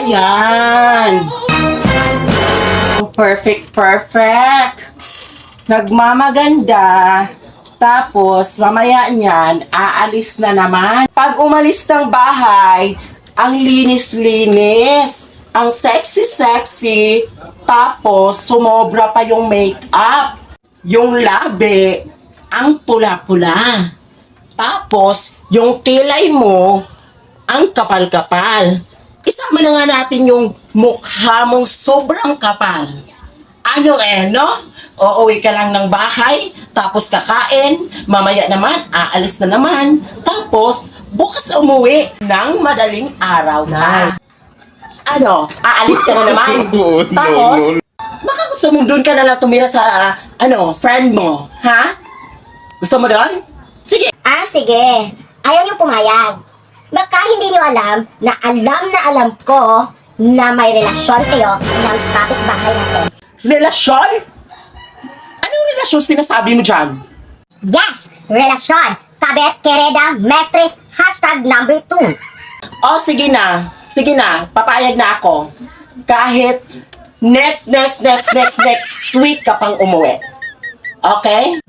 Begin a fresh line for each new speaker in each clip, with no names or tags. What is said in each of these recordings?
Ayan. Perfect, perfect. Nagmamaganda. Tapos, mamaya niyan, aalis na naman. Pag umalis ng bahay, ang linis-linis, ang sexy-sexy, tapos sumobra pa yung makeup. Yung labi, ang pula-pula. Tapos, yung kilay mo, ang kapal-kapal. Isama na nga natin yung mukha mong sobrang kapal. Ano no? Uuwi ka lang ng bahay, tapos kakain, mamaya naman, aalis na naman, tapos bukas na umuwi ng madaling araw na. Ano, aalis ka na naman. Tapos, baka gusto mong doon ka na lang tumira sa, friend mo, ha? Gusto mo doon? Sige.
Sige. Ayaw niyo pumayag. Baka hindi niyo alam na alam ko na may relasyon kayo ng kapitbahay natin.
Relasyon? Anong relasyon sinasabi mo dyan?
Yes! Relasyon! Kabet, kereda, mestres, #2.
Sige na. Sige na. Papayag na ako. Kahit next week ka pang umuwi. Okay?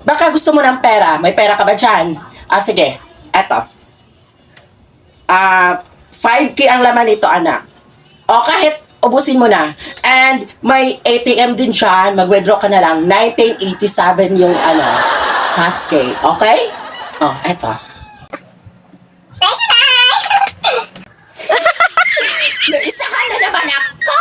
Baka gusto mo ng pera. May pera ka ba dyan? Sige. Eto. 5K ang laman nito, anak. O kahit ubusin mo na. And may ATM din dyan. Mag-withdraw ka na lang. 1987 yung passkey. Okay? Eto.
Thank you, Nay!
May isa ka na naman ako!